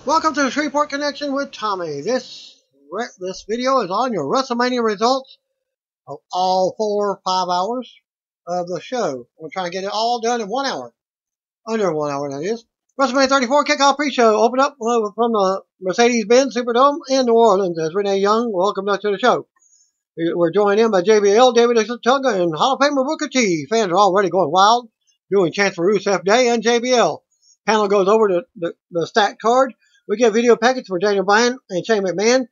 Welcome to the Shreveport Connection with Tommy. This video is on your WrestleMania results of all 4 or 5 hours of the show. We're trying to get it all done in 1 hour. Under 1 hour, that is. WrestleMania 34 kickoff pre-show. Open up from the Mercedes-Benz Superdome in New Orleans as Renee Young welcomed us to the show. We're joined in by JBL, David Tunga, and Hall of Famer Booker T. Fans are already going wild, doing chants for Rusev Day and JBL. Panel goes over the stat card. We get a video package for Daniel Bryan and Shane McMahon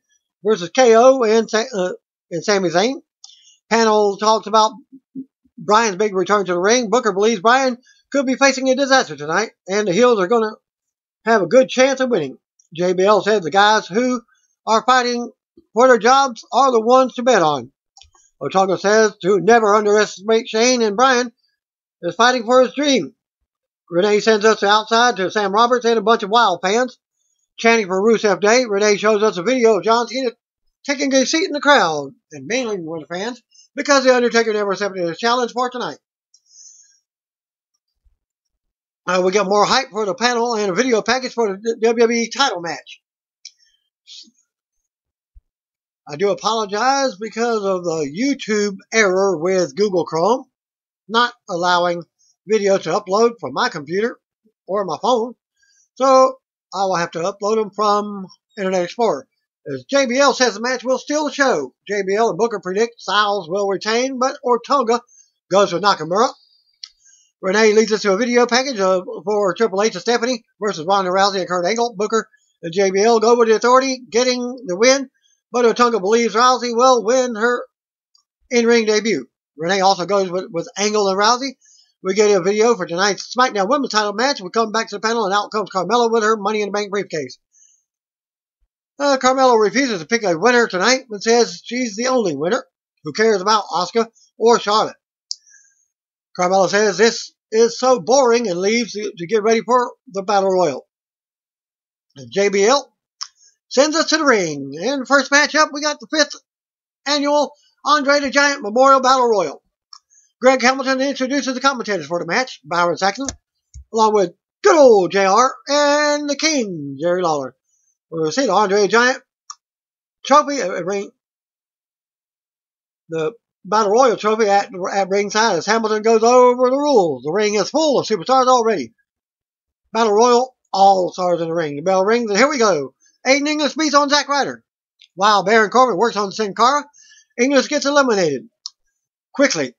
versus KO and Sami Zayn. Panel talks about Bryan's big return to the ring. Booker believes Bryan could be facing a disaster tonight, and the heels are going to have a good chance of winning. JBL says the guys who are fighting for their jobs are the ones to bet on. Otunga says to never underestimate Shane, and Bryan is fighting for his dream. Renee sends us outside to Sam Roberts and a bunch of Wild fans chanting for Rusev Day. Renee shows us a video of John Cena taking a seat in the crowd and mingling with the fans because The Undertaker never accepted his challenge for tonight. We got more hype for the panel and a video package for the WWE title match. I do apologize because of the YouTube error with Google Chrome not allowing videos to upload from my computer or my phone. So I will have to upload them from Internet Explorer. As JBL says the match will steal the show. JBL and Booker predict Styles will retain, but Ortonga goes with Nakamura. Renee leads us to a video package for Triple H and Stephanie versus Ronda Rousey and Kurt Angle. Booker and JBL go with the Authority, getting the win, but Ortonga believes Rousey will win her in-ring debut. Renee also goes with Angle and Rousey. We get a video for tonight's SmackDown Women's title match. We come back to the panel, and out comes Carmella with her Money in the Bank briefcase. Carmella refuses to pick a winner tonight, but says she's the only winner. Who cares about Asuka or Charlotte? Carmella says this is so boring and leaves to get ready for the Battle Royal. And JBL sends us to the ring. And first matchup, we got the 5th annual Andre the Giant Memorial Battle Royal. Greg Hamilton introduces the commentators for the match, Byron Saxton, along with good old JR and the King, Jerry Lawler. We'll see the Andre the Giant trophy at ring, the Battle Royal trophy at ringside as Hamilton goes over the rules. The ring is full of superstars already. Battle Royal, all stars in the ring. The bell rings, and here we go. Aiden English beats on Zack Ryder. While Baron Corbin works on Sin Cara, English gets eliminated quickly.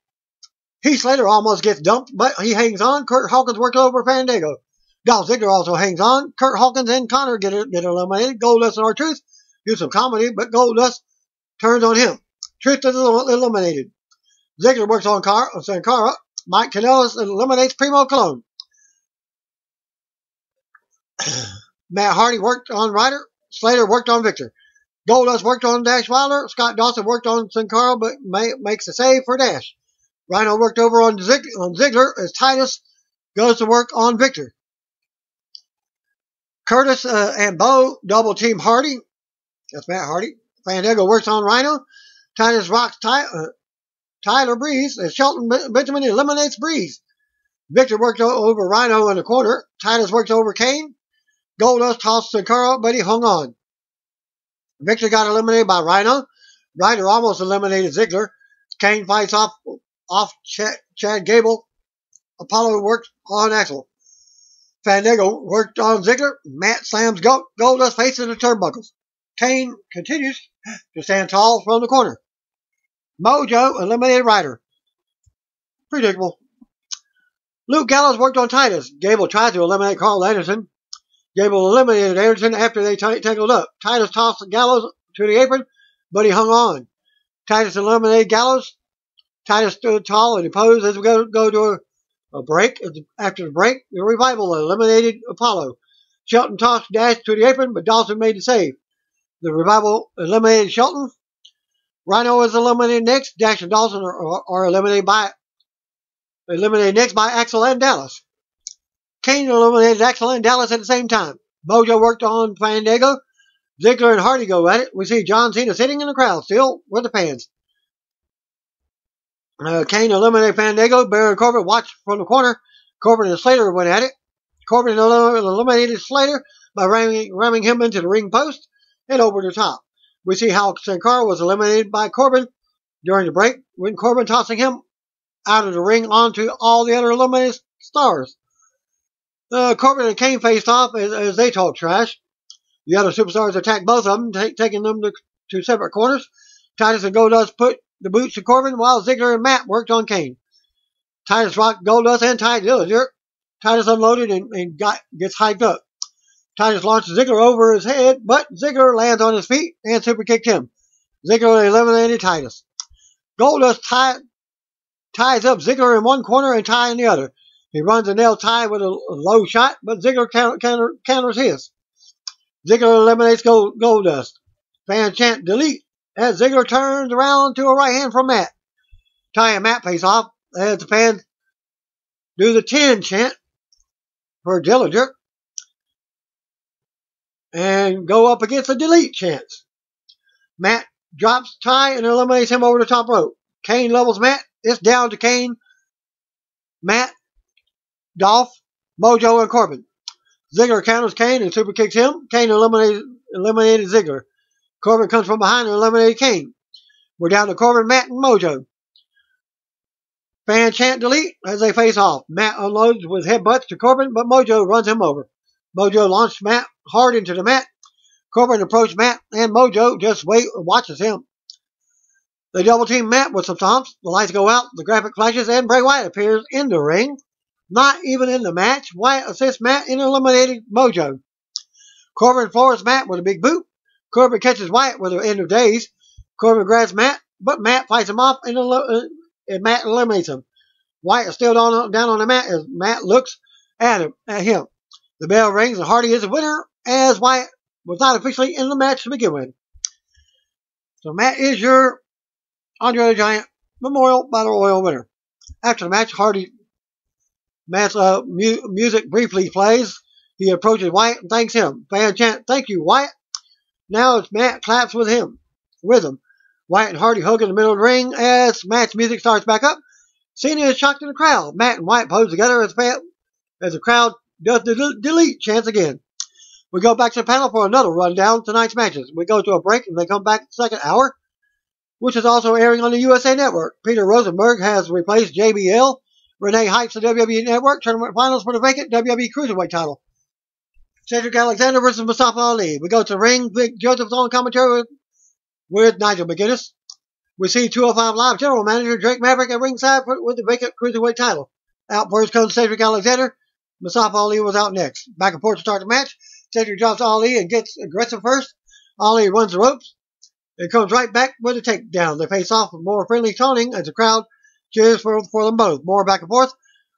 Heath Slater almost gets dumped, but he hangs on. Kurt Hawkins works over Fandango. Dolph Ziggler also hangs on. Kurt Hawkins and Connor get eliminated. Goldust and R-Truth do some comedy, but Goldust turns on him. Truth is eliminated. Ziggler works on Sin Cara. Mike Kanellis eliminates Primo Colon. Matt Hardy worked on Ryder. Slater worked on Victor. Goldust worked on Dash Wilder. Scott Dawson worked on Sin Cara, but makes a save for Dash. Rhino worked over on Ziggler as Titus goes to work on Victor. Curtis and Bo double team Hardy. That's Matt Hardy. Fandango works on Rhino. Titus rocks Tyler Breeze as Shelton Benjamin eliminates Breeze. Victor worked over Rhino in the corner. Titus worked over Kane. Goldust tossed Sin Cara, but he hung on. Victor got eliminated by Rhino. Ryder almost eliminated Ziggler. Kane fights off Chad Gable. Apollo worked on Axel. Fandango worked on Ziggler. Matt slams Goldust facing the turnbuckles. Kane continues to stand tall from the corner. Mojo eliminated Ryder. Predictable. Luke Gallows worked on Titus. Gable tried to eliminate Carl Anderson. Gable eliminated Anderson after they tangled up. Titus tossed Gallows to the apron, but he hung on. Titus eliminated Gallows. Titus stood tall and he posed as we go to a break. After the break, the Revival eliminated Apollo. Shelton tossed Dash to the apron, but Dawson made the save. The Revival eliminated Shelton. Rhino is eliminated next. Dash and Dawson are eliminated next by Axel and Dallas. Kane eliminated Axel and Dallas at the same time. Mojo worked on Fandango. Ziggler and Hardy go at it. We see John Cena sitting in the crowd still with the fans. Kane eliminated Fandango. Baron Corbin watched from the corner. Corbin and Slater went at it. Corbin eliminated Slater, by ramming him into the ring post and over the top. We see how Sin Cara was eliminated by Corbin during the break, when Corbin tossing him out of the ring onto all the other eliminated stars. Corbin and Kane faced off as they talked trash. The other superstars attacked both of them, taking them to separate corners. Titus and Goldust put the boots to Corbin, while Ziggler and Matt worked on Kane. Titus rocked Goldust and Ty Dillinger. Titus unloaded and gets hyped up. Titus launched Ziggler over his head, but Ziggler lands on his feet and super kicked him. Ziggler eliminated Titus. Goldust ties up Ziggler in one corner and Ty in the other. He runs a nail Ty with a low shot, but Ziggler counters his. Ziggler eliminates Goldust. Fans chant delete as Ziggler turns around to a right hand from Matt. Ty and Matt face off as the fans do the 10 chant for Dillinger and go up against the delete chants. Matt drops Ty and eliminates him over the top rope. Kane levels Matt. It's down to Kane, Matt, Dolph, Mojo, and Corbin. Ziggler counters Kane and super kicks him. Kane eliminated Ziggler. Corbin comes from behind and eliminated Kane. We're down to Corbin, Matt, and Mojo. Fans chant delete as they face off. Matt unloads with headbutts to Corbin, but Mojo runs him over. Mojo launched Matt hard into the mat. Corbin approached Matt, and Mojo just watches him. They double team Matt with some stomps. The lights go out, the graphic flashes, and Bray Wyatt appears in the ring. Not even in the match, Wyatt assists Matt in eliminating Mojo. Corbin floors Matt with a big boot. Corbin catches Wyatt with an end of days. Corbin grabs Matt, but Matt fights him off and Matt eliminates him. Wyatt is still down on the mat as Matt looks at him. The bell rings and Hardy is the winner, as Wyatt was not officially in the match to begin with. So Matt is your Andre the Giant Memorial Battle Royal winner. After the match, Matt's music briefly plays. He approaches Wyatt and thanks him. Fan chant, "Thank you, Wyatt." Now it's Matt claps with him. Wyatt and Hardy hug in the middle of the ring as Matt's music starts back up. Cena is shocked in the crowd. Matt and Wyatt pose together as the crowd does the delete chants again. We go back to the panel for another rundown of tonight's matches. We go to a break and they come back the second hour, which is also airing on the USA Network. Peter Rosenberg has replaced JBL. Renee hypes the WWE Network Tournament Finals for the vacant WWE Cruiserweight title. Cedric Alexander versus Mustafa Ali. We go to the ring. Vic Joseph's on commentary with Nigel McGuinness. We see 205 Live General Manager Drake Maverick at ringside with the vacant Cruiserweight title. Out first comes Cedric Alexander. Mustafa Ali was out next. Back and forth to start the match. Cedric drops Ali and gets aggressive first. Ali runs the ropes and comes right back with a takedown. They face off with more friendly taunting as the crowd cheers for them both. More back and forth.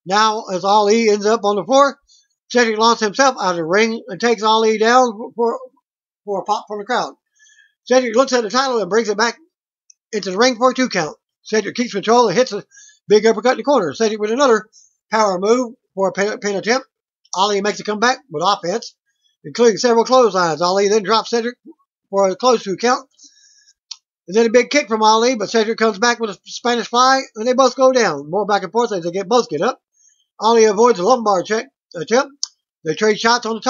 Now, as Ali ends up on the floor, Cedric launches himself out of the ring and takes Ali down for a pop from the crowd. Cedric looks at the title and brings it back into the ring for a 2 count. Cedric keeps control and hits a big uppercut in the corner. Cedric with another power move for a pin attempt. Ali makes a comeback with offense, including several clotheslines. Ali then drops Cedric for a close 2 count. And then a big kick from Ali, but Cedric comes back with a Spanish fly, and they both go down. More back and forth as they both get up. Ali avoids a lumbar attempt. They trade shots on the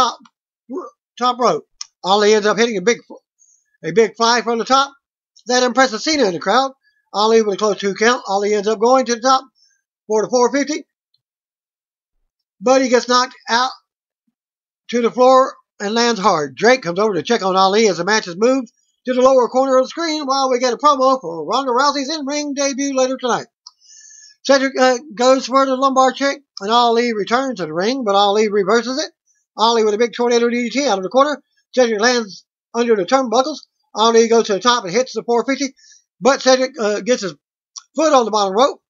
top rope. Ali ends up hitting a big fly from the top. That impresses Cena in the crowd. Ali with a close 2 count. Ali ends up going to the top for the 450. But he gets knocked out to the floor and lands hard. Drake comes over to check on Ali as the match is moved to the lower corner of the screen while we get a promo for Ronda Rousey's in-ring debut later tonight. Cedric goes for the lumbar check, and Ali returns to the ring, but Ali reverses it. Ali with a big tornado DDT out of the corner. Cedric lands under the turnbuckles. Ali goes to the top and hits the 450, but Cedric gets his foot on the bottom rope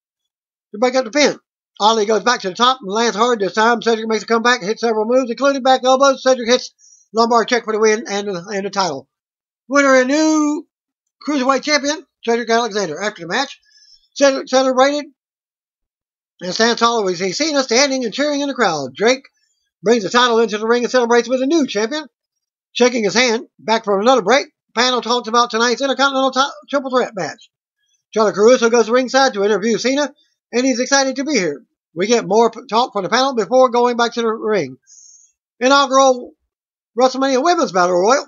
to break up the pin. Ali goes back to the top and lands hard this time. Cedric makes a comeback and hits several moves, including back elbows. Cedric hits lumbar check for the win and the title. Winner and new Cruiserweight Champion, Cedric Alexander. After the match, Cedric celebrated and stands tall as he's seen us standing and cheering in the crowd. Drake brings the title into the ring and celebrates with a new champion, shaking his hand. Back from another break, the panel talks about tonight's Intercontinental Triple Threat match. Charlie Caruso goes to ringside to interview Cena, and he's excited to be here. We get more talk from the panel before going back to the ring. Inaugural WrestleMania Women's Battle Royal.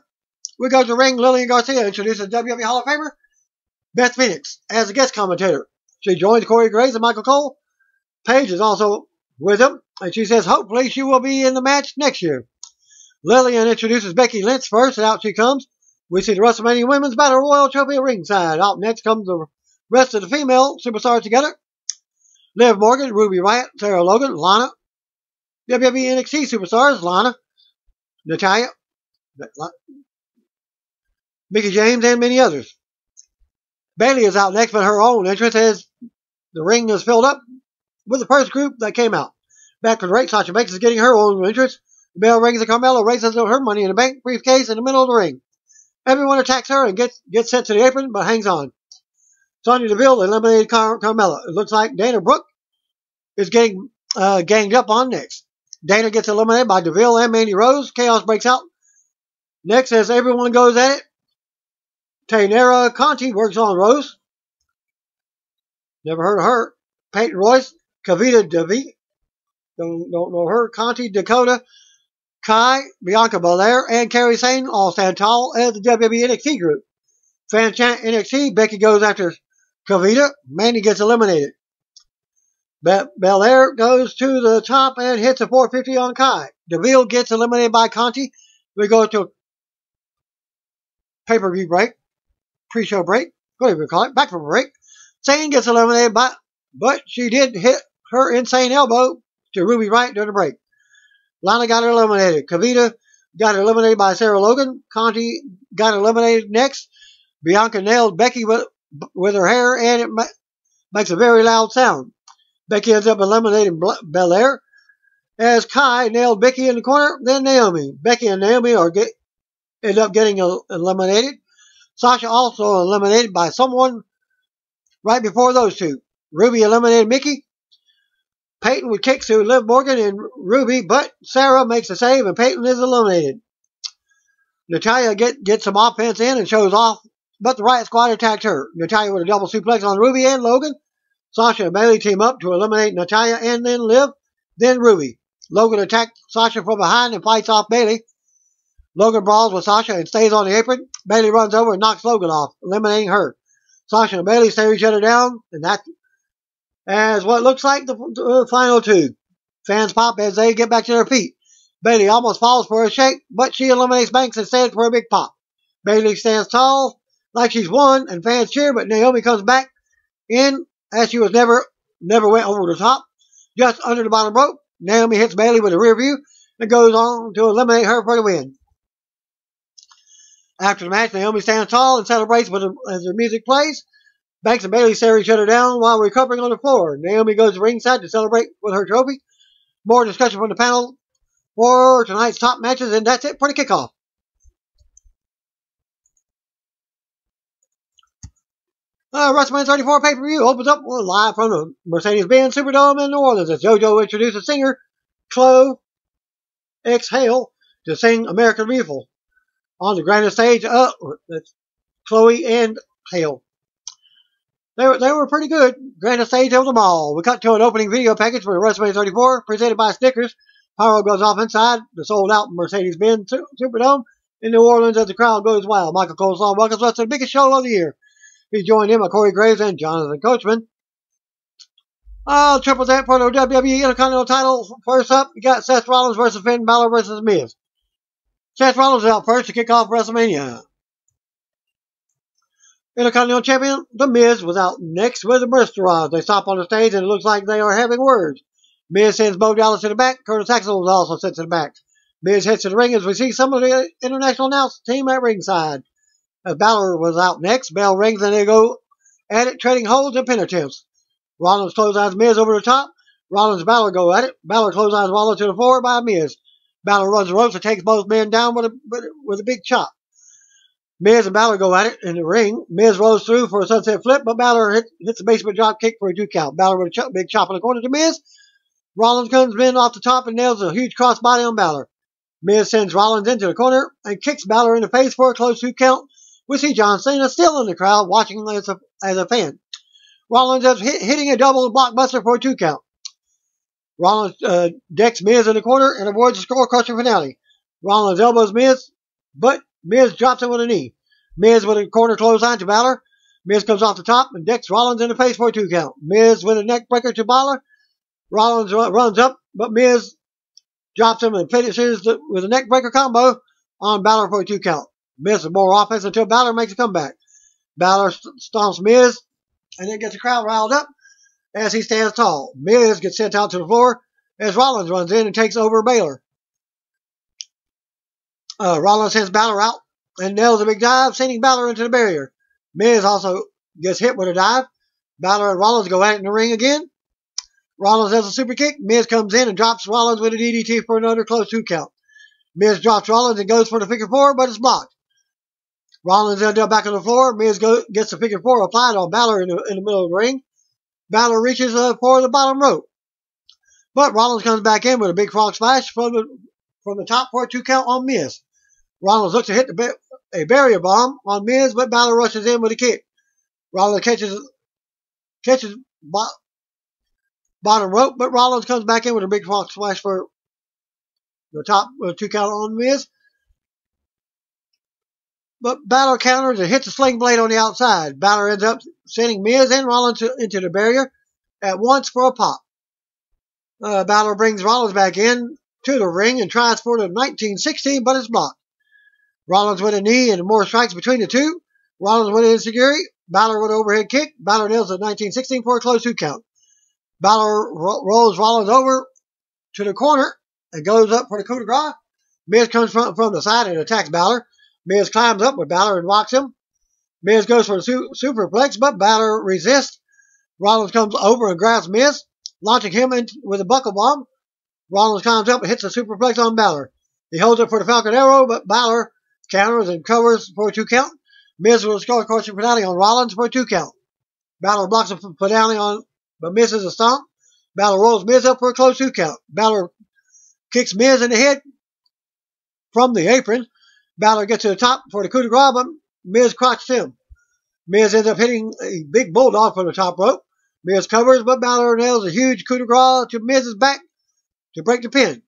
We go to the ring. Lillian Garcia introduces WWE Hall of Famer Beth Phoenix as a guest commentator. She joins Corey Graves and Michael Cole. Paige is also with them, and she says hopefully she will be in the match next year. Lillian introduces Becky Lynch first, and out she comes. We see the WrestleMania Women's Battle Royal Trophy at ringside. Out next comes the rest of the female superstars together. Liv Morgan, Ruby Riott, Sarah Logan, Lana. WWE NXT superstars, Lana, Natalya, Mickie James, and many others. Bayley is out next, but her own entrance as the ring is filled up with the first group that came out. Back to the ring, Sasha Banks is getting her own entrance. The bell rings and Carmella races her Money in the Bank briefcase in the middle of the ring. Everyone attacks her and gets sent to the apron, but hangs on. Sonya Deville eliminated Carmella. It looks like Dana Brooke is getting ganged up on next. Dana gets eliminated by Deville and Mandy Rose. Chaos breaks out. Next, as everyone goes at it, Taynara Conti works on Rose. Never heard of her. Peyton Royce, Kavita Devi, don't know her. Conti, Dakota, Kai, Bianca Belair, and Kairi Sane all stand tall as the WWE NXT group. Fan chant NXT. Becky goes after Kavita. Mandy gets eliminated. Belair goes to the top and hits a 450 on Kai. Deville gets eliminated by Conti. We go to a pay-per-view break. Pre-show break. Whatever you call it. Back from a break. Sane gets eliminated but she did hit her insane elbow to Ruby Riott during the break. Lana got eliminated. Kavita got eliminated by Sarah Logan. Conti got eliminated next. Bianca nailed Becky with her hair, and it makes a very loud sound. Becky ends up eliminating Belair as Kai nailed Becky in the corner, then Naomi. Becky and Naomi end up getting eliminated. Sasha also eliminated by someone right before those two. Ruby eliminated Mickie. Peyton with kicks to Liv Morgan and Ruby, but Sarah makes a save and Peyton is eliminated. Natalya gets some offense in and shows off, but the Riott Squad attacked her. Natalya with a double suplex on Ruby and Logan. Sasha and Bayley team up to eliminate Natalya and then Liv, then Ruby. Logan attacks Sasha from behind and fights off Bayley. Logan brawls with Sasha and stays on the apron. Bayley runs over and knocks Logan off, eliminating her. Sasha and Bayley stare each other down, and that's as what looks like the final two. Fans pop as they get back to their feet. Bayley almost falls for a shake, but she eliminates Banks instead for a big pop. Bayley stands tall like she's won, and fans cheer, but Naomi comes back in as she was never went over the top. Just under the bottom rope, Naomi hits Bayley with a rear view and goes on to eliminate her for the win. After the match, Naomi stands tall and celebrates as her music plays. Banks and Bayley stare each other down while recovering on the floor. Naomi goes to ringside to celebrate with her trophy. More discussion from the panel for tonight's top matches, and that's it for the kickoff. WrestleMania 34 pay-per-view opens up live from the Mercedes-Benz Superdome in New Orleans as JoJo introduces singer Chloe Hale to sing American Beautiful. On the grandest stage, that's Chloe and Hale. They were pretty good. Grandest stage of them all. We cut to an opening video package for WrestleMania 34 presented by Snickers. Pyro goes off inside the sold-out Mercedes-Benz Superdome in New Orleans as the crowd goes wild. Michael Cole song welcomes us to the biggest show of the year. He joined in by Corey Graves and Jonathan Coachman. Triple threat for the WWE Intercontinental title. First up, you got Seth Rollins versus Finn Balor versus Miz. Seth Rollins is out first to kick off WrestleMania. Intercontinental Champion, The Miz, was out next with the Restaurant. They stop on the stage and it looks like they are having words. Miz sends Bo Dallas to the back. Curtis Axel was also sent to the back. Miz heads to the ring as we see some of the international announce team at ringside. As Balor was out next, bell rings and they go at it, trading holds and pin attempts. Rollins clotheslines Miz over the top. Rollins and Balor go at it. Balor clotheslines Rollins to the floor by Miz. Balor runs the ropes and takes both men down with a big chop. Miz and Balor go at it in the ring. Miz rolls through for a sunset flip, but Balor hits a basement drop kick for a 2 count. Balor with a big chop in the corner to Miz. Rollins comes in off the top and nails a huge crossbody on Balor. Miz sends Rollins into the corner and kicks Balor in the face for a close 2 count. We see John Cena still in the crowd watching as a fan. Rollins is hitting a double blockbuster for a 2 count. Rollins decks Miz in the corner and avoids a skull crusher finale. Rollins elbows Miz, but Miz drops him with a knee. Miz with a corner clothesline to Balor. Miz comes off the top and decks Rollins in the face for a 2 count. Miz with a neck breaker to Balor. Rollins runs up, but Miz drops him and finishes with a neck breaker combo on Balor for a 2 count. Miz with more offense until Balor makes a comeback. Balor stomps Miz and then gets the crowd riled up as he stands tall. Miz gets sent out to the floor as Rollins runs in and takes over Balor. Rollins sends Balor out and nails a big dive, sending Balor into the barrier. Miz also gets hit with a dive. Balor and Rollins go at it in the ring again. Rollins does a super kick. Miz comes in and drops Rollins with a DDT for another close 2 count. Miz drops Rollins and goes for the figure 4, but it's blocked. Rollins ends up back on the floor. Miz gets the figure 4 applied on Balor in the middle of the ring. Balor reaches for the bottom rope. But Rollins comes back in with a big frog splash from the top for a 2 count on Miz. Rollins looks to hit a barrier bomb on Miz, but Balor rushes in with a kick. Rollins catches bottom rope, but Rollins comes back in with a big frog splash for the top 2 count on Miz. But Balor counters and hits a sling blade on the outside. Balor ends up sending Miz and Rollins into the barrier at once for a pop. Balor brings Rollins back in to the ring and tries for the 1916, but it's blocked. Rollins with a knee and more strikes between the two. Rollins with an insecurity. Balor with an overhead kick. Balor nails the 1916 for a close 2 count. Balor rolls Rollins over to the corner and goes up for the coup de grace. Miz comes from the side and attacks Balor. Miz climbs up with Balor and rocks him. Miz goes for the superplex, but Balor resists. Rollins comes over and grabs Miz, launching him with a buckle bomb. Rollins climbs up and hits a superplex on Balor. He holds it for the Falcon Arrow, but Balor counters and covers for a 2 count. Miz will score crushing finale on Rollins for a 2 count. Balor blocks a finale but misses a stomp. Balor rolls Miz up for a close 2 count. Balor kicks Miz in the head from the apron. Balor gets to the top for the coup de grace, but Miz crotches him. Miz ends up hitting a big bulldog from the top rope. Miz covers, but Balor nails a huge coup de grace to Miz's back to break the pin.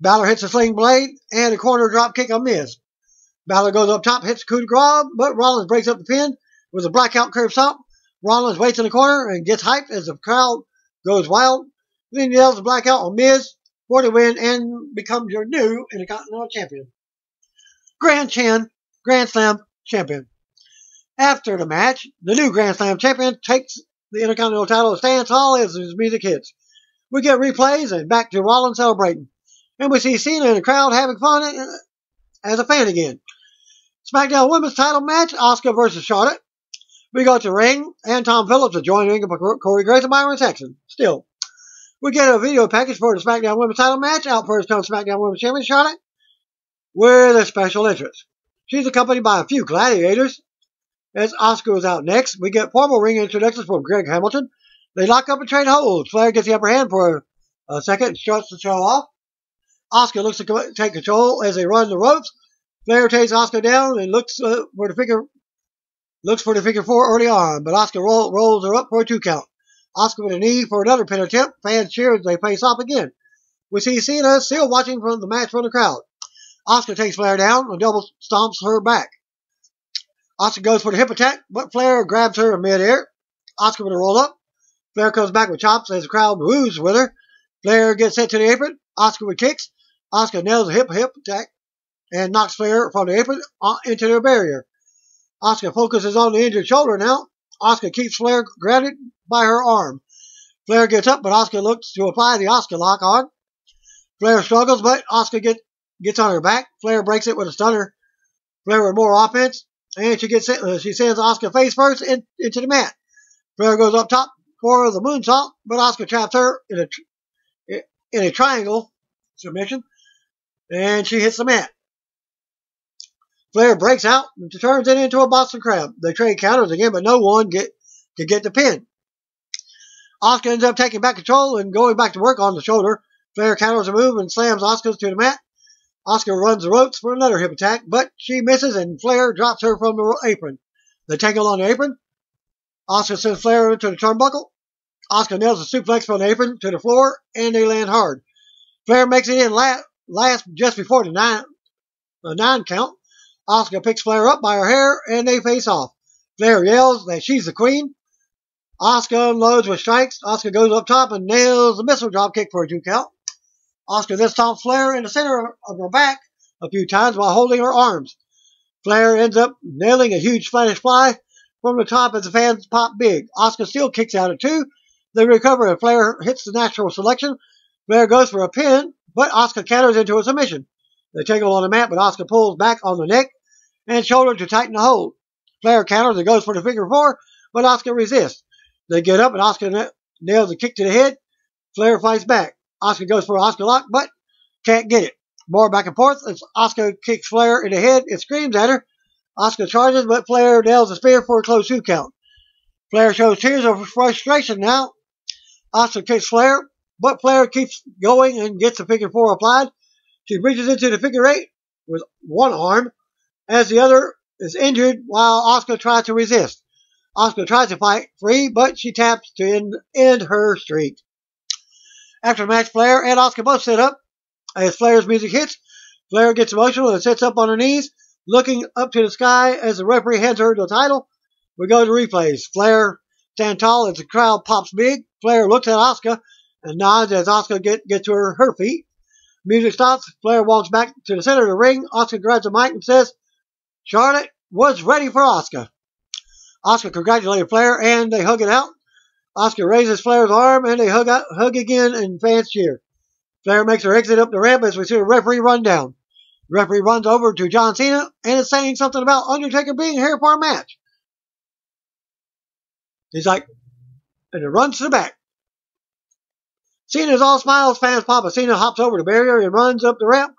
Balor hits a sling blade and a corner drop kick on Miz. Balor goes up top, hits a coup de grace, but Rollins breaks up the pin with a blackout curve stomp. Rollins waits in the corner and gets hyped as the crowd goes wild. Then he yells the blackout on Miz for the win and becomes your new Intercontinental Champion. Grand Slam Champion. After the match, the new Grand Slam Champion takes the Intercontinental title and stands tall as his music hits. We get replays and back to Rollins celebrating. And we see Cena in the crowd having fun as a fan again. SmackDown Women's title match, Asuka versus Charlotte. We go to ring, and Tom Phillips is joining Corey Grace and Byron Saxton. Still, we get a video package for the SmackDown Women's title match. Out first comes SmackDown Women's Champion Charlotte with a special entrance. She's accompanied by a few gladiators. As Asuka is out next, we get formal ring introductions from Greg Hamilton. They lock up and trade holds. Flair gets the upper hand for a second and starts the show off. Asuka looks to take control as they run the ropes. Flair takes Asuka down and looks for the figure 4 early on, but Asuka rolls her up for a 2 count. Asuka with a knee for another pin attempt. Fans cheer as they face off again. We see Cena still watching from the match from the crowd. Asuka takes Flair down and double stomps her back. Asuka goes for the hip attack, but Flair grabs her in midair. Asuka with a roll up. Flair comes back with chops as the crowd woos with her. Flair gets sent to the apron. Asuka with kicks. Asuka nails a hip attack and knocks Flair from the apron into the barrier. Asuka focuses on the injured shoulder now. Asuka keeps Flair grounded by her arm. Flair gets up, but Asuka looks to apply the Asuka lock on. Flair struggles, but Asuka gets on her back. Flair breaks it with a stunner. Flair with more offense, and she sends Asuka face first into the mat. Flair goes up top for the moonsault, but Asuka traps her in a triangle submission, and she hits the mat. Flair breaks out and turns it into a Boston Crab. They trade counters again, but no one can get the pin. Asuka ends up taking back control and going back to work on the shoulder. Flair counters a move and slams Asuka to the mat. Asuka runs the ropes for another hip attack, but she misses and Flair drops her from the apron. They tangle on the apron. Asuka sends Flair into the turnbuckle. Asuka nails a suplex from the apron to the floor, and they land hard. Flair makes it in last just before the a 9 count. Asuka picks Flair up by her hair, and they face off. Flair yells that she's the queen. Asuka unloads with strikes. Asuka goes up top and nails the missile drop kick for a 2 count. Asuka then stomps Flair in the center of her back a few times while holding her arms. Flair ends up nailing a huge Spanish fly from the top as the fans pop big. Asuka still kicks out at 2. They recover and Flair hits the natural selection. Flair goes for a pin, but Asuka counters into a submission. They tangle on the mat, but Asuka pulls back on the neck and shoulder to tighten the hold. Flair counters and goes for the figure 4, but Asuka resists. They get up and Asuka nails a kick to the head. Flair fights back. Asuka goes for an Asuka lock, but can't get it. More back and forth as Asuka kicks Flair in the head and screams at her. Asuka charges, but Flair nails a spear for a close 2 count. Flair shows tears of frustration now. Asuka kicks Flair, but Flair keeps going and gets the figure 4 applied. She reaches into the figure 8 with one arm as the other is injured while Asuka tries to resist. Asuka tries to fight free, but she taps to end her streak. After the match, Flair and Asuka both sit up. As Flair's music hits, Flair gets emotional and sits up on her knees, looking up to the sky as the referee hands her the title. We go to replays. Flair stands tall as the crowd pops big. Flair looks at Asuka and nods as Asuka gets to her feet. Music stops. Flair walks back to the center of the ring. Asuka grabs the mic and says, "Charlotte was ready for Asuka." Asuka congratulated Flair and they hug it out. Asuka raises Flair's arm and they hug again and fans cheer. Flair makes her exit up the ramp as we see the referee run down. The referee runs over to John Cena and is saying something about Undertaker being here for a match. He's like, and it runs to the back. Cena's all smiles, fans pop, but Cena hops over the barrier and runs up the ramp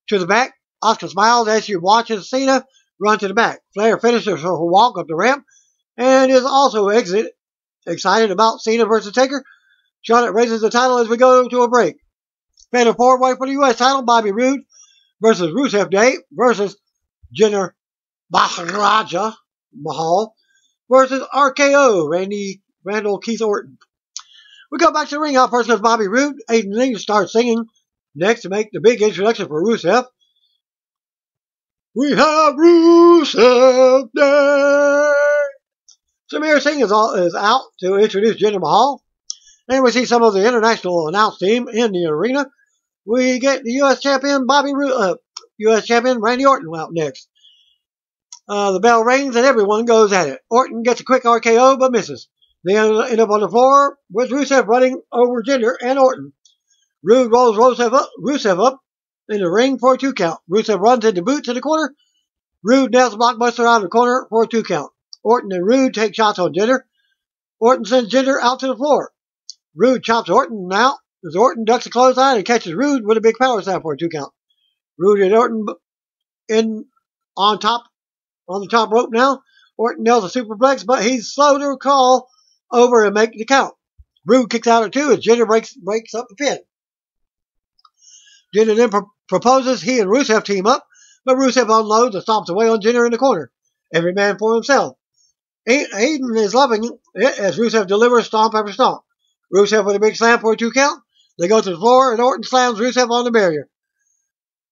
to the back. Asuka smiles as she watches Cena run to the back. Flair finishes her walk up the ramp and is also excited about Cena versus Taker. Charlotte raises the title as we go to a break. Fatal 4-way for the U.S. title, Bobby Roode versus Rusev Day versus Jinder Mahal versus RKO, Randall Keith Orton. We go back to the ring. Out first goes Bobby Roode. Aiden Lee starts singing next to make the big introduction for Rusev. We have Rusev Day. Samir Singh is out to introduce Jinder Mahal. And we see some of the international announce team in the arena. We get the U.S. champion U.S. champion Randy Orton out next. The bell rings and everyone goes at it. Orton gets a quick RKO but misses. They end up on the floor with Rusev running over Jinder and Orton. Roode rolls Rusev up in the ring for a 2 count. Rusev runs into boots in the corner. Roode nails Blockbuster out of the corner for a 2 count. Orton and Roode take shots on Jinder. Orton sends Jinder out to the floor. Roode chops Orton now as Orton ducks a clothesline and catches Roode with a big power slam for a 2 count. Roode and Orton on the top rope now. Orton nails a superplex, but he's slow to call over and make the count. Roode kicks out at 2 as Jinder breaks up the pin. Jinder then proposes he and Rusev team up, but Rusev unloads and stomps away on Jinder in the corner. Every man for himself. Aiden is loving it as Rusev delivers stomp after stomp. Rusev with a big slam for a 2 count. They go to the floor and Orton slams Rusev on the barrier.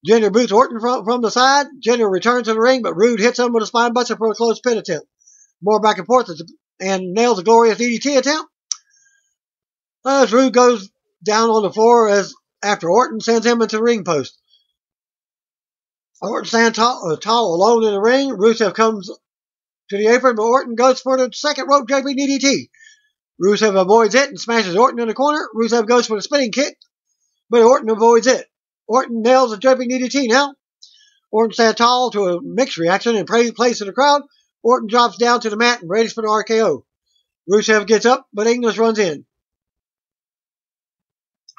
Jinder boots Orton from the side. Jinder returns to the ring, but Roode hits him with a spine buster for a close pin attempt. More back and forth and nails a glorious DDT attempt. As Roode goes down on the floor after Orton sends him into the ring post. Orton stands tall alone in the ring. Rusev comes to the apron, but Orton goes for the second rope jumping DDT. Rusev avoids it and smashes Orton in the corner. Rusev goes for the spinning kick, but Orton avoids it. Orton nails a jumping DDT now. Orton stands tall to a mixed reaction and plays to the crowd. Orton drops down to the mat and readies for the RKO. Rusev gets up, but English runs in.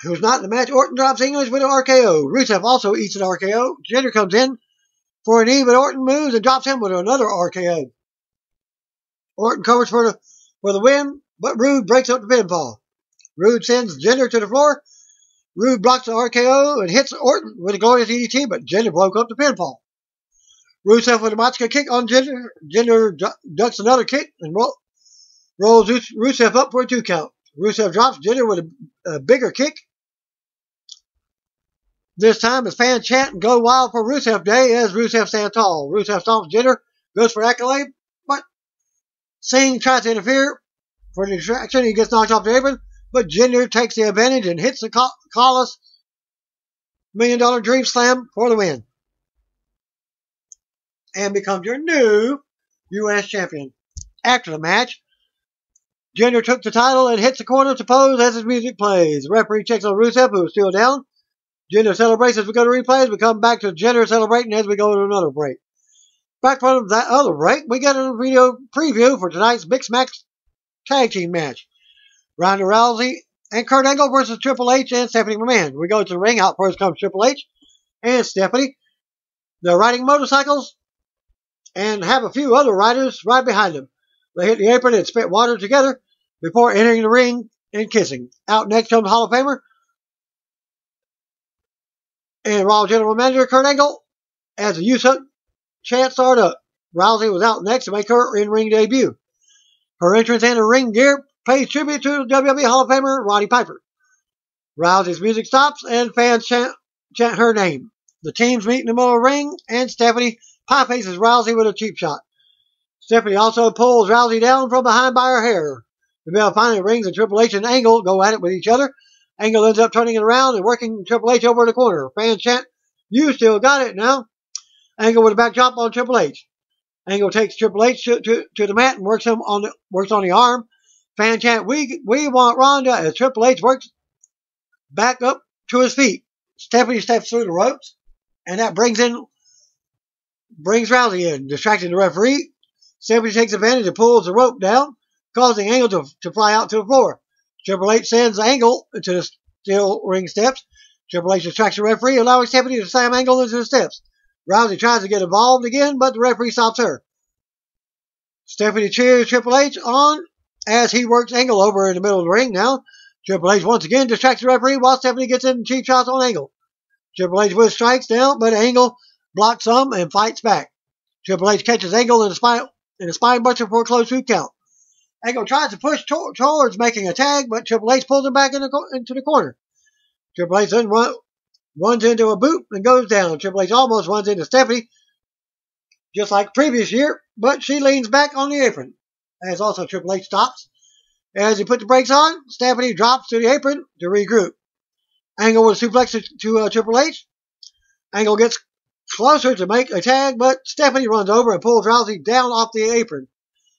Who's not in the match? Orton drops English with an RKO. Rusev also eats an RKO. Jinder comes in for a knee, but Orton moves and drops him with another RKO. Orton covers for the win, but Roode breaks up the pinfall. Roode sends Jinder to the floor. Roode blocks the RKO and hits Orton with a glorious DDT, but Jinder broke up the pinfall. Rusev with a Matsuka kick on Jinder. Jinder ducks another kick and rolls Rusev up for a 2 count. Rusev drops Jinder with a bigger kick. This time, as fans chant and go wild for Rusev Day as Rusev stands tall. Rusev stomps Jinder, goes for accolade, but Singh tries to interfere for the distraction. He gets knocked off the apron, but Jinder takes the advantage and hits the Collis $1 Million Dream Slam for the win. And becomes your new U.S. champion. After the match, Jinder took the title and hits the corner to pose as his music plays. The referee checks on Rusev, who is still down. Jinder celebrates as we go to replays. We come back to Jinder celebrating as we go to another break. Back from that other break, we get a video preview for tonight's Mixed Match Tag Team match. Ronda Rousey and Kurt Angle versus Triple H and Stephanie McMahon. We go to the ring. Out first comes Triple H and Stephanie. They're riding motorcycles and have a few other riders right behind them. They hit the apron and spit water together before entering the ring and kissing. Out next comes Hall of Famer and Raw General Manager Kurt Angle as the youth chant started up. Rousey was out next to make her in-ring debut. Her entrance and her ring gear pays tribute to WWE Hall of Famer Roddy Piper. Rousey's music stops and fans chant her name. The teams meet in the middle of the ring and Stephanie pie faces Rousey with a cheap shot. Stephanie also pulls Rousey down from behind by her hair. The bell finally rings and Triple H and Angle go at it with each other. Angle ends up turning it around and working Triple H over the corner. Fans chant, "You still got it now." Angle with a back drop on Triple H. Angle takes Triple H to the mat and works on the arm. Fan chant, "We want Ronda," as Triple H works back up to his feet. Stephanie steps through the ropes, and that brings Rousey in, distracting the referee. Stephanie takes advantage and pulls the rope down, causing Angle to fly out to the floor. Triple H sends Angle into the steel ring steps. Triple H distracts the referee, allowing Stephanie to slam Angle into the steps. Rousey tries to get involved again, but the referee stops her. Stephanie cheers Triple H on as he works Angle over in the middle of the ring now. Triple H once again distracts the referee while Stephanie gets in cheap shots on Angle. Triple H with strikes down, but Angle blocks some and fights back. Triple H catches Angle in a spine buster for a close 2 count. Angle tries to push towards making a tag, but Triple H pulls him back into the corner. Triple H then runs into a boot and goes down. Triple H almost runs into Stephanie, just like previous year, but she leans back on the apron. As also Triple H stops. As he puts the brakes on, Stephanie drops to the apron to regroup. Angle with a suplex to Triple H. Angle gets closer to make a tag, but Stephanie runs over and pulls Rousey down off the apron.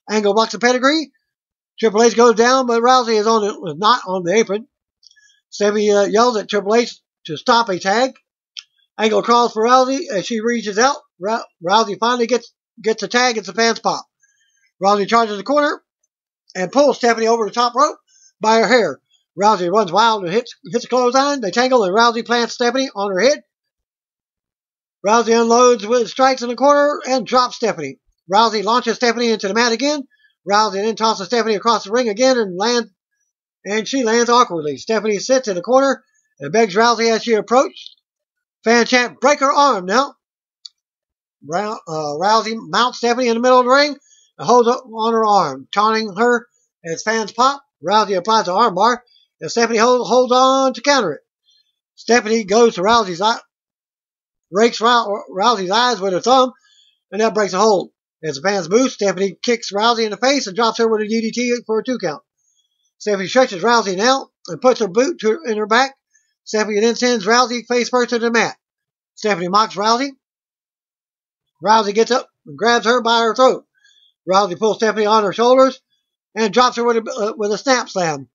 Angle blocks the pedigree. Triple H goes down, but Rousey is not on the apron. Stephanie yells at Triple H to stop a tag. Angle crawls for Rousey as she reaches out. Rousey finally gets a tag as the fans pop. Rousey charges the corner and pulls Stephanie over the top rope by her hair. Rousey runs wild and hits a clothesline. They tangle and Rousey plants Stephanie on her head. Rousey unloads with strikes in the corner and drops Stephanie. Rousey launches Stephanie into the mat again. Rousey then tosses Stephanie across the ring again and she lands awkwardly. Stephanie sits in the corner and begs Rousey as she approaches. Fan chant, "Break her arm now." Rousey mounts Stephanie in the middle of the ring and holds up on her arm, taunting her as fans pop. Rousey applies the armbar and Stephanie holds on to counter it. Stephanie goes to Rousey's eye, rakes Rousey's eyes with her thumb, and that breaks a hold. As the fans boost, Stephanie kicks Rousey in the face and drops her with a DDT for a 2 count. Stephanie stretches Rousey now and puts her boot in her back. Stephanie then sends Rousey face first to the mat. Stephanie mocks Rousey. Rousey gets up and grabs her by her throat. Rousey pulls Stephanie on her shoulders and drops her with a snap slam.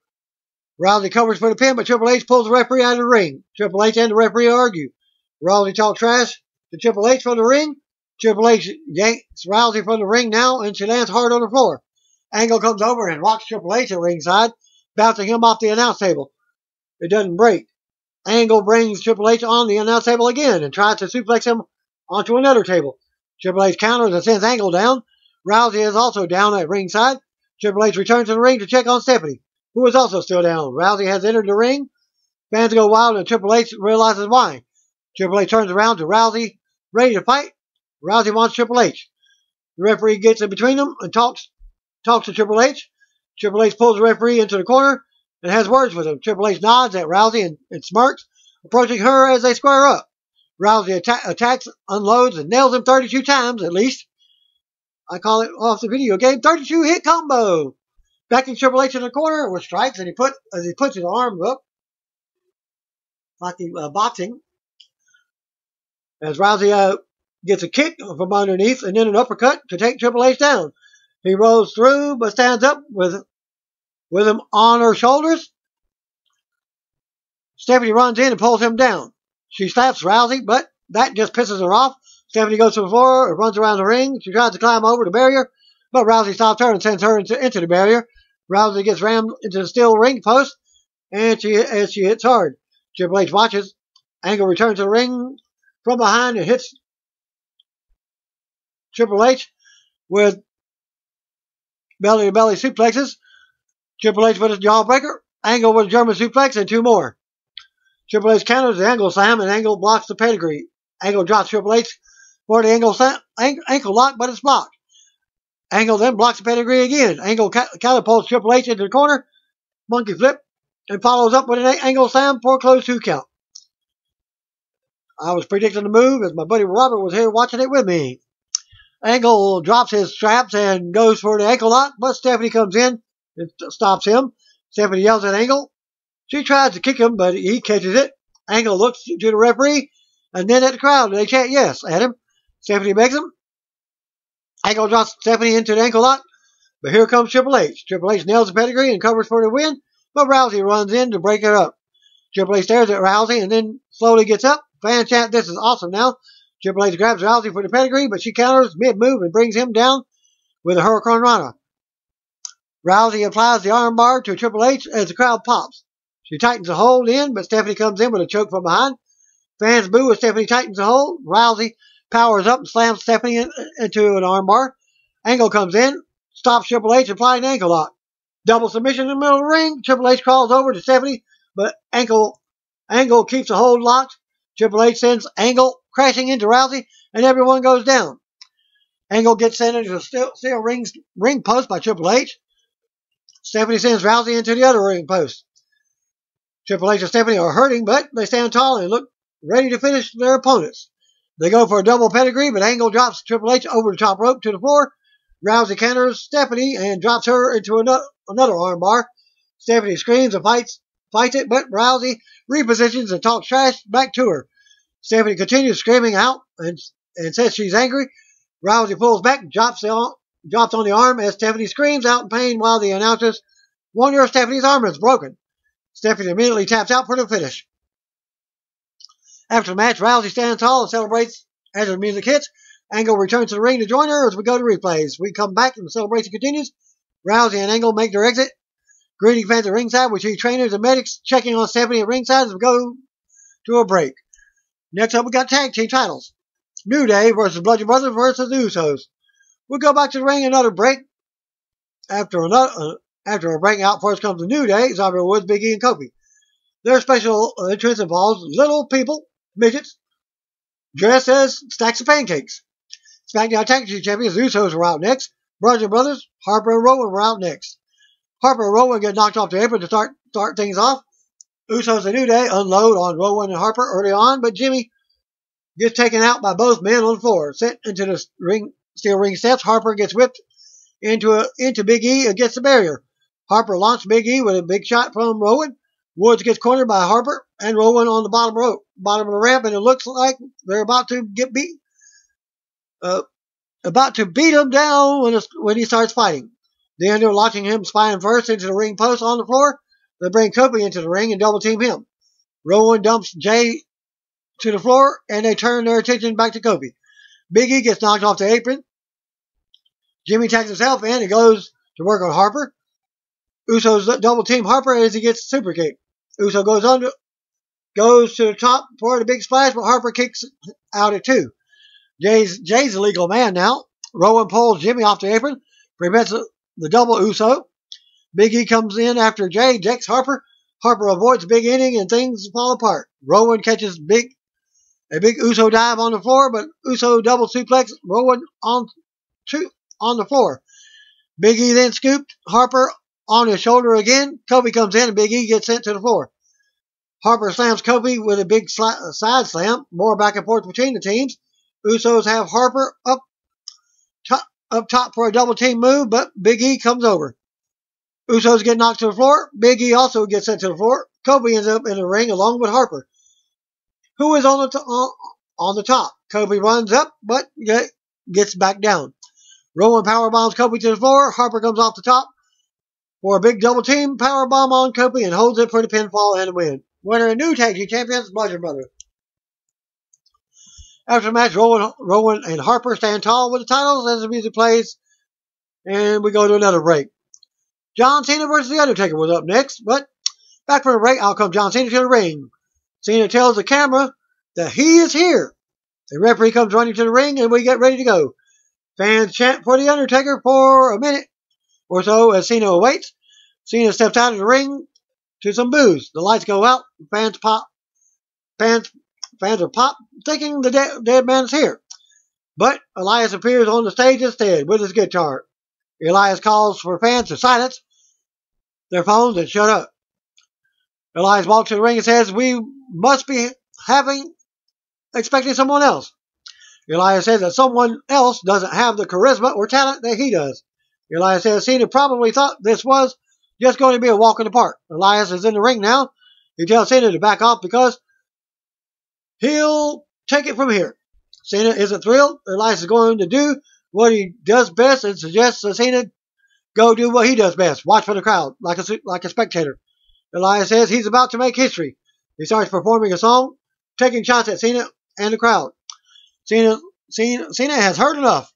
Rousey covers for the pin, but Triple H pulls the referee out of the ring. Triple H and the referee argue. Rousey talks trash to Triple H from the ring. Triple H yanks Rousey from the ring now, and she lands hard on the floor. Angle comes over and rocks Triple H at ringside, bouncing him off the announce table. It doesn't break. Angle brings Triple H on the announce table again and tries to suplex him onto another table. Triple H counters and sends Angle down. Rousey is also down at ringside. Triple H returns to the ring to check on Stephanie, who is also still down. Rousey has entered the ring. Fans go wild and Triple H realizes why. Triple H turns around to Rousey, ready to fight. Rousey wants Triple H. The referee gets in between them and talks to Triple H. Triple H pulls the referee into the corner and has words with him. Triple H nods at Rousey and smirks approaching her as they square up. Rousey attacks, unloads, and nails him 32 times at least. I call it off the video game 32 hit combo. Backing Triple H in the corner with strikes, and he puts his arms up like he's boxing. As Rousey gets a kick from underneath and then an uppercut to take Triple H down. He rolls through but stands up with him on her shoulders. Stephanie runs in and pulls him down. She slaps Rousey, but that just pisses her off. Stephanie goes to the floor and runs around the ring. She tries to climb over the barrier, but Rousey stops her and sends her into the barrier. Rousey gets rammed into the steel ring post, and she hits hard. Triple H watches. Angle returns to the ring from behind and hits Triple H with belly-to-belly suplexes. Triple H with a jawbreaker. Angle with a German suplex and two more. Triple H counters the Angle slam, and Angle blocks the pedigree. Angle drops Triple H for the ankle lock, but it's blocked. Angle then blocks the pedigree again. Angle catapults Triple H into the corner, monkey flip, and follows up with an Angle slam for a closed 2 count. I was predicting the move as my buddy Robert was here watching it with me. Angle drops his straps and goes for the ankle lock, but Stephanie comes in and stops him. Stephanie yells at Angle. She tries to kick him, but he catches it. Angle looks to the referee and then at the crowd. They chant yes at him. Stephanie begs him. Angle drops Stephanie into the ankle lock, but here comes Triple H. Triple H nails the pedigree and covers for the win, but Rousey runs in to break it up. Triple H stares at Rousey and then slowly gets up. Fans chant, "This is awesome now." Triple H grabs Rousey for the pedigree, but she counters mid-move and brings him down with a Hurricane Rana. Rousey applies the armbar to Triple H as the crowd pops. She tightens the hold in, but Stephanie comes in with a choke from behind. Fans boo as Stephanie tightens the hold. Rousey powers up and slams Stephanie into an armbar. Angle comes in, stops Triple H, applying an ankle lock. Double submission in the middle of the ring. Triple H crawls over to Stephanie, but Angle keeps the hold locked. Triple H sends Angle crashing into Rousey, and everyone goes down. Angle gets sent into the steel ring post by Triple H. Stephanie sends Rousey into the other ring post. Triple H and Stephanie are hurting, but they stand tall and look ready to finish their opponents. They go for a double pedigree, but Angle drops Triple H over the top rope to the floor. Rousey counters Stephanie and drops her into another armbar. Stephanie screams and fights it, but Rousey repositions and talks trash back to her. Stephanie continues screaming out and says she's angry. Rousey pulls back, drops on the arm as Stephanie screams out in pain while the announcers wonder if Stephanie's arm is broken. Stephanie immediately taps out for the finish. After the match, Rousey stands tall and celebrates as the music hits. Angle returns to the ring to join her as we go to replays. We come back and the celebration continues. Rousey and Angle make their exit. Greeting fans at ringside. We see trainers and medics checking on Stephanie at ringside as we go to a break. Next up, we got tag team titles. New Day versus Bludgeon Brothers versus the Usos. We'll go back to the ring, another break. After a break out, first comes the New Day, Xavier Woods, Big E, and Kofi. Their special entrance involves little people, midgets, dressed as stacks of pancakes. SmackDown Tag Team Champions, the Usos were out next. Bludgeon Brothers, Harper and Rowan were out next. Harper and Rowan get knocked off the apron to start things off. Usos and New Day unload on Rowan and Harper early on, but Jimmy gets taken out by both men on the floor. Sent into the steel ring steps, Harper gets whipped into Big E against the barrier. Harper launched Big E with a big shot from Rowan. Woods gets cornered by Harper and Rowan on the bottom of the ramp, and it looks like they're about to beat him down when he starts fighting. Then they're launching him spine first into the ring post on the floor. They bring Kofi into the ring and double team him. Rowan dumps Jay to the floor, and they turn their attention back to Kofi. Big E gets knocked off the apron. Jimmy tags himself in and goes to work on Harper. Usos double team Harper as he gets super kicked. Uso goes to the top for the big splash, but Harper kicks out at 2. Jay's a legal man now. Rowan pulls Jimmy off the apron, prevents the double Uso. Big E comes in after Jay, decks Harper. Harper avoids a big inning and things fall apart. Rowan catches a big Uso dive on the floor, but Uso double suplex Rowan on the floor. Big E then scooped Harper on his shoulder again. Kofi comes in and Big E gets sent to the floor. Harper slams Kofi with a big side slam. More back and forth between the teams. Usos have Harper up top for a double team move, but Big E comes over. Usos get knocked to the floor. Big E also gets sent to the floor. Kofi ends up in the ring along with Harper, who is on the top. Kofi runs up, but gets back down. Rowan powerbombs Kofi to the floor. Harper comes off the top for a big double team powerbomb on Kofi and holds it for the pinfall and the win. Winner and new tag team champions, Bludgeon Brothers. After the match, Rowan and Harper stand tall with the titles as the music plays, and we go to another break. John Cena versus The Undertaker was up next, but back from the break, out comes John Cena to the ring. Cena tells the camera that he is here. The referee comes running to the ring, and we get ready to go. Fans chant for The Undertaker for a minute or so as Cena awaits. Cena steps out of the ring to some boos. The lights go out. Fans pop. Fans are pop, thinking the dead man is here. But Elias appears on the stage instead with his guitar. Elias calls for fans to silence their phones and shut up. Elias walks to the ring and says, "We must be expecting someone else." Elias says that someone else doesn't have the charisma or talent that he does. Elias says Cena probably thought this was just going to be a walk in the park. Elias is in the ring now. He tells Cena to back off because he'll take it from here. Cena isn't thrilled. Elias is going to do what he does best and suggests that Cena go do what he does best. Watch for the crowd, like a spectator. Elias says he's about to make history. He starts performing a song, taking shots at Cena and the crowd. Cena has heard enough.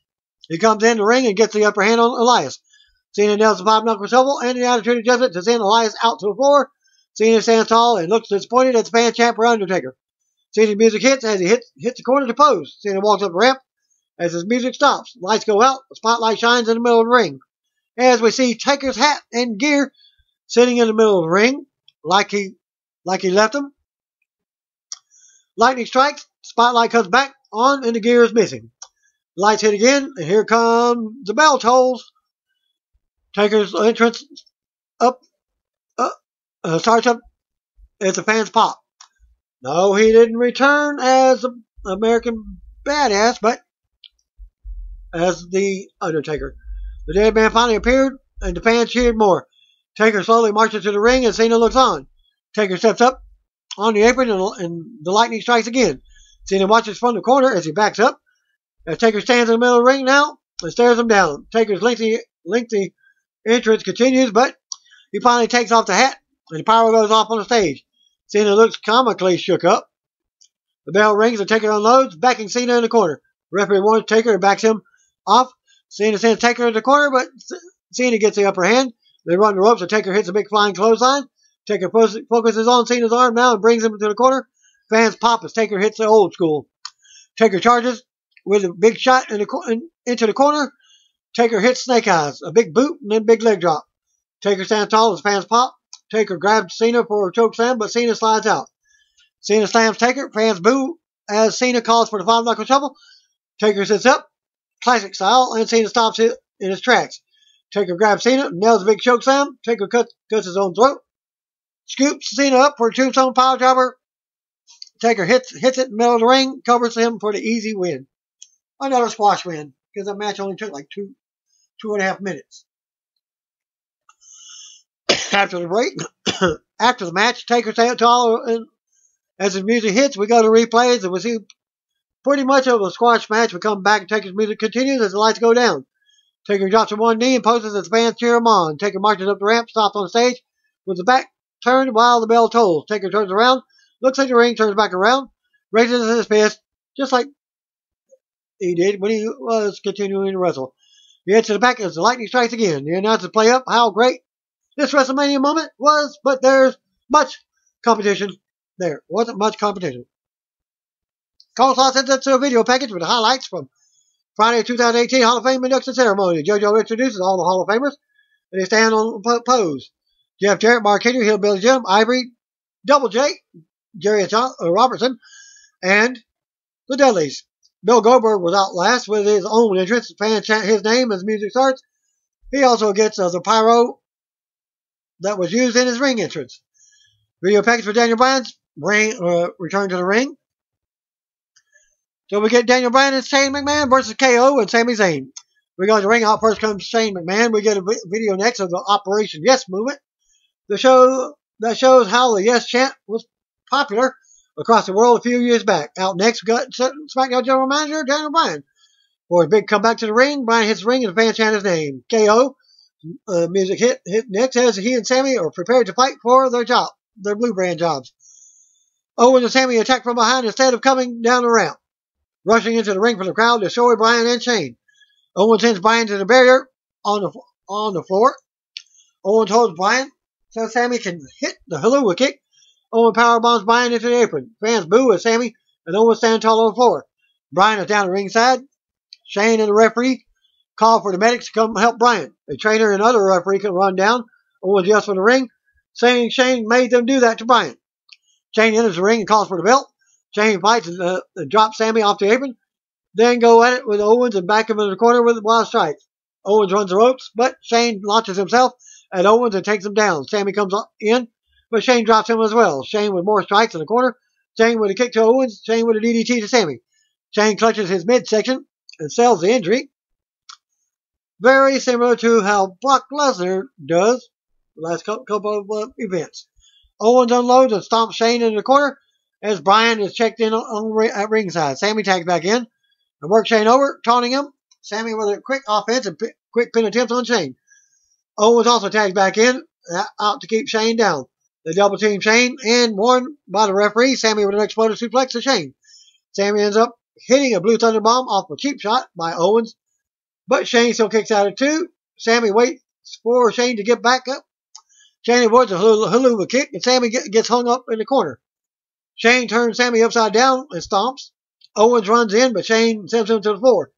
He comes in the ring and gets the upper hand on Elias. Cena nails the five knuckle shovel and the attitude adjustment to send Elias out to the floor. Cena stands tall and looks disappointed as the fan chant for Undertaker. Cena's music hits as he hits the corner to pose. Cena walks up the ramp as his music stops. Lights go out. The spotlight shines in the middle of the ring. As we see Taker's hat and gear sitting in the middle of the ring like he left them. Lightning strikes. Spotlight comes back on and the gear is missing. Lights hit again, and here comes the bell tolls. Taker's entrance starts up as the fans pop. No, he didn't return as an American Badass, but as the Undertaker. The dead man finally appeared, and the fans cheered more. Taker slowly marches to the ring, and Cena looks on. Taker steps up on the apron, and the lightning strikes again. Cena watches from the corner as he backs up. As Taker stands in the middle of the ring now and stares him down. Taker's lengthy entrance continues, but he finally takes off the hat, and the pyro goes off on the stage. Cena looks comically shook up. The bell rings and Taker unloads, backing Cena in the corner. The referee warns Taker and backs him off. Cena sends Taker in the corner, but Cena gets the upper hand. They run the ropes, and Taker hits a big flying clothesline. Taker focuses on Cena's arm now and brings him to the corner. Fans pop as Taker hits the old school. Taker charges with a big shot into the corner. Taker hits Snake Eyes, a big boot, and then big leg drop. Taker stands tall as fans pop. Taker grabs Cena for a choke slam, but Cena slides out. Cena slams Taker. Fans boo as Cena calls for the five knuckle shuffle. Taker sits up, classic style, and Cena stops it in his tracks. Taker grabs Cena, nails a big choke slam. Taker cuts his own throat. Scoops Cena up for a tombstone pile driver. Taker hits it in the middle of the ring, covers him for the easy win. Another squash win, because the match only took like 2.5 minutes. After the break, after the match, Taker stands tall, and as his music hits, we go to replays, and we see pretty much of a squash match. We come back, and Taker's music continues as the lights go down. Taker drops to one knee and poses as the fans cheer him on. Taker marches up the ramp, stops on the stage with the back turned while the bell tolls. Taker turns around, looks at the ring, turns back around, raises his fist, just like he did when he was continuing to wrestle. He heads to the back as the lightning strikes again. The announcers play up how great this WrestleMania moment was, but there's much competition there. Wasn't much competition. Coleslaw sends us to a video package with the highlights from Friday 2018 Hall of Fame induction ceremony. JoJo introduces all the Hall of Famers, and they stand on pose. Jeff Jarrett, Mark Henry, Hillbilly Jim, Ivory, Double J, Jerry Robertson, and the Dudleys. Bill Goldberg was out last with his own entrance. Fans chant his name as music starts. He also gets the pyro that was used in his ring entrance. Video package for Daniel Bryan's return to the ring. So we get Daniel Bryan and Shane McMahon versus KO and Sami Zayn. We go to the ring. Out first comes Shane McMahon. We get a video next of the Operation Yes movement. The show that shows how the Yes chant was popular across the world a few years back. Out next, we got SmackDown General Manager Daniel Bryan. For his big comeback to the ring, Bryan hits the ring and the fans chant his name. KO music hit next as he and Sami are prepared to fight for their blue brand jobs. Owens and Sami attack from behind instead of coming down the ramp. Rushing into the ring from the crowd, destroy Bryan and Shane. Owens sends Bryan to the barrier on the floor. Owens holds Bryan so Sami can hit the Helluva Kick. Owens powerbombs Bryan into the apron. Fans boo as Sami and Owens stand tall on the floor. Bryan is down the ringside. Shane and the referee call for the medics to come help Bryan. A trainer and other referee can run down. Owens yells for the ring, saying Shane made them do that to Bryan. Shane enters the ring and calls for the belt. Shane fights and drops Sami off the apron. Then go at it with Owens and back him in the corner with wild strikes. Owens runs the ropes, but Shane launches himself at Owens and takes him down. Sami comes in, but Shane drops him as well. Shane with more strikes in the corner. Shane with a kick to Owens. Shane with a DDT to Sami. Shane clutches his midsection and sells the injury. Very similar to how Brock Lesnar does the last couple of events. Owens unloads and stomps Shane in the corner as Bryan is checked in at ringside. Sami tags back in and works Shane over, taunting him. Sami with a quick offense and quick pin attempt on Shane. Owens also tags back in, out to keep Shane down. They double team Shane and warned by the referee. Sami with an explosive suplex to Shane. Sami ends up hitting a Blue Thunder Bomb off a cheap shot by Owens, but Shane still kicks out at 2. Sami waits for Shane to get back up. Shane avoids a Helluva Kick, and Sami gets hung up in the corner. Shane turns Sami upside down and stomps. Owens runs in, but Shane sends him to the floor.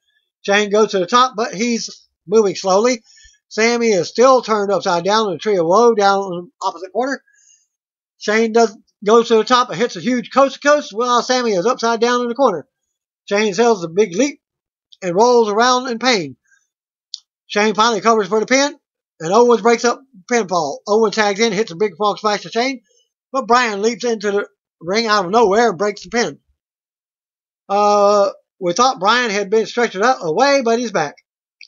Shane goes to the top, but he's moving slowly. Sami is still turned upside down in a tree of woe down in the opposite corner. Shane goes to the top and hits a huge coast to coast while Sami is upside down in the corner. Shane sells a big leap and rolls around in pain. Shane finally covers for the pin, and Owens breaks up pinfall. Owens tags in, hits a big frog splash to Shane, but Bryan leaps into the ring out of nowhere and breaks the pin. We thought Bryan had been stretched away, but he's back.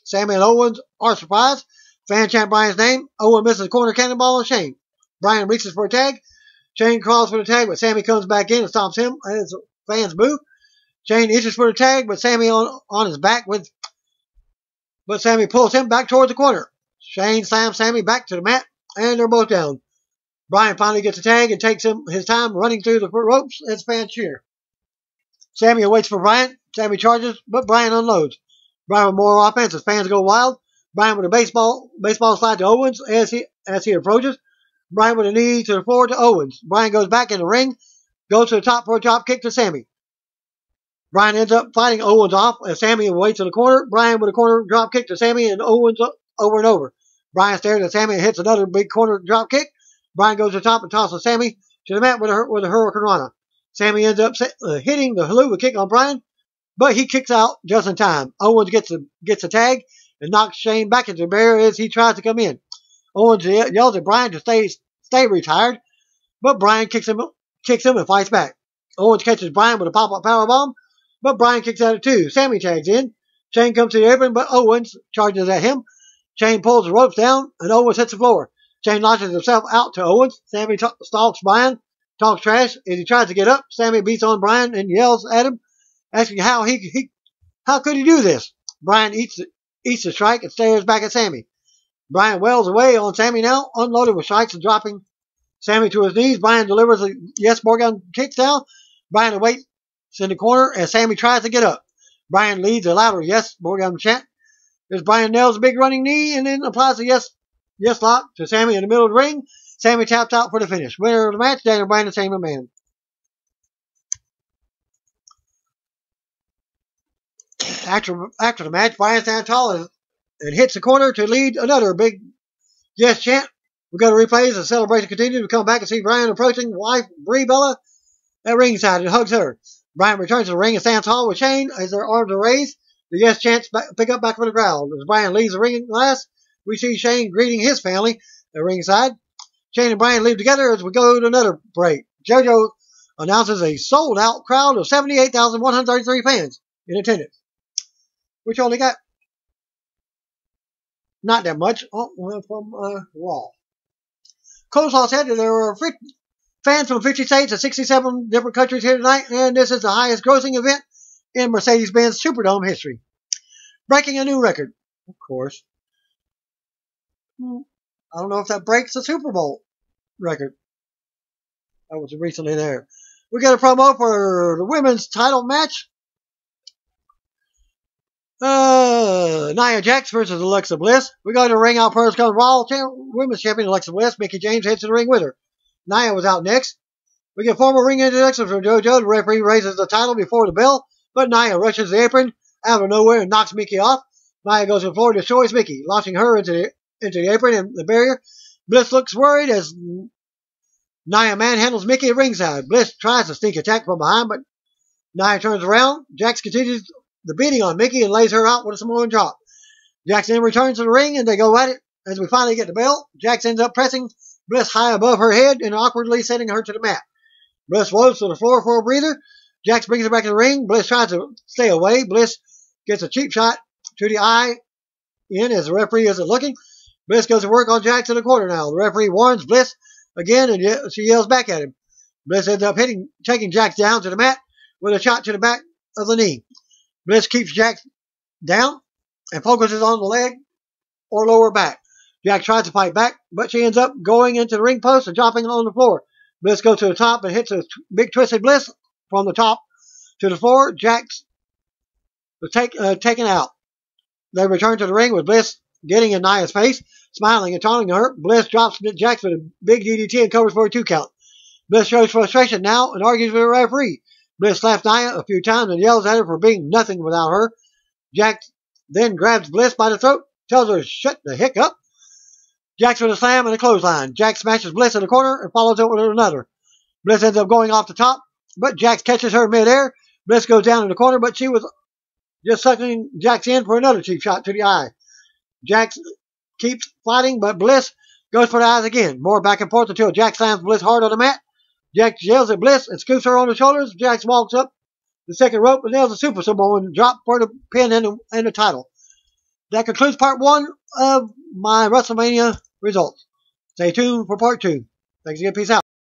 Sami and Owens are surprised. Fans chant Bryan's name. Owens misses a corner cannonball on Shane. Bryan reaches for a tag. Shane crawls for the tag, but Sami comes back in and stomps him as fans boo. Shane itches for the tag, but Sami on his back but Sami pulls him back towards the corner. Shane slams Sami back to the mat, and they're both down. Bryan finally gets a tag and takes his time running through the ropes as fans cheer. Sami waits for Bryan. Sami charges, but Bryan unloads. Bryan with more offense as fans go wild. Bryan with a baseball slide to Owens as he approaches. Bryan with a knee to the floor to Owens. Bryan goes back in the ring, goes to the top for a drop kick to Sami. Bryan ends up fighting Owens off as Sami waits in the corner. Bryan with a corner drop kick to Sami and Owens over and over. Bryan stares at Sami and hits another big corner drop kick. Bryan goes to the top and tosses Sami to the mat with a Hurricane Rana. Sami ends up hitting the Helluva Kick on Bryan, but he kicks out just in time. Owens gets a tag and knocks Shane back into the barrier as he tries to come in. Owens yells at Bryan to stay retired, but Bryan kicks him and fights back. Owens catches Bryan with a pop-up powerbomb, but Bryan kicks out at 2. Sami tags in. Shane comes to the apron, but Owens charges at him. Shane pulls the ropes down, and Owens hits the floor. Shane launches himself out to Owens. Sami stalks Bryan, talks trash. As he tries to get up, Sami beats on Bryan and yells at him, asking how could he do this. Bryan eats the strike and stares back at Sami. Bryan wails away on Sami now, unloaded with strikes and dropping Sami to his knees. Bryan delivers a yes Morgan kick now. Bryan awaits in the corner as Sami tries to get up. Bryan leads a louder yes Morgan chant as Bryan nails a big running knee and then applies a yes lock to Sami in the middle of the ring. Sami taps out for the finish. Winner of the match, Daniel Bryan and Shane McMahon. After the match, Bryan stands tall and hits the corner to lead another big yes chant. We go to replays. The celebration continues. We come back and see Bryan approaching wife Brie Bella at ringside and hugs her. Bryan returns to the ring and stands tall with Shane as their arms are raised. The yes chants pick up back from the crowd. As Bryan leaves the ring last, we see Shane greeting his family at ringside. Shane and Bryan leave together as we go to another break. JoJo announces a sold-out crowd of 78,133 fans in attendance, which only got not that much from Raw. Coleslaw said that there were fans from 50 states and 67 different countries here tonight, and this is the highest grossing event in Mercedes-Benz Superdome history. Breaking a new record, of course. I don't know if that breaks the Super Bowl record. That was recently there. We got a promo for the women's title match. Nia Jax versus Alexa Bliss. We go to ring out first comes Raw Women's Champion Alexa Bliss. Mickie James heads to the ring with her. Nia was out next. We get formal ring introduction from JoJo. The referee raises the title before the bell, but Nia rushes the apron out of nowhere and knocks Mickie off. Nia goes to the floor and destroys Mickie, launching her into the apron and the barrier. Bliss looks worried as Nia manhandles Mickie at ringside. Bliss tries to sneak attack from behind, but Nia turns around. Jax continues the beating on Mickie and lays her out with a Samoan drop. Jax then returns to the ring and they go at it. As we finally get the bell, Jax ends up pressing Bliss high above her head and awkwardly setting her to the mat. Bliss rolls to the floor for a breather. Jax brings her back to the ring. Bliss tries to stay away. Bliss gets a cheap shot to the eye in as the referee isn't looking. Bliss goes to work on Jax in the corner now. The referee warns Bliss again and she yells back at him. Bliss ends up taking Jax down to the mat with a shot to the back of the knee. Bliss keeps Jax down and focuses on the leg or lower back. Jax tries to fight back, but she ends up going into the ring post and dropping on the floor. Bliss goes to the top and hits a big twisted Bliss from the top to the floor. Jax was taken out. They return to the ring with Bliss getting in Nia's face, smiling and taunting her. Bliss drops Jax with a big DDT and covers for a 2 count. Bliss shows frustration now and argues with the referee. Bliss slaps Nia a few times and yells at her for being nothing without her. Jax then grabs Bliss by the throat, tells her to shut the heck up. Jax with a slam and a clothesline. Jax smashes Bliss in the corner and follows it with another. Bliss ends up going off the top, but Jax catches her midair. Bliss goes down in the corner, but she was just sucking Jax in for another cheap shot to the eye. Jax keeps fighting, but Bliss goes for the eyes again. More back and forth until Jax slams Bliss hard on the mat. Jax yells at Bliss and scoops her on the shoulders. Jax walks up the second rope and nails a super Samoan drop for the pin and the title. That concludes part 1 of my WrestleMania results. Stay tuned for part 2. Thanks again. Peace out.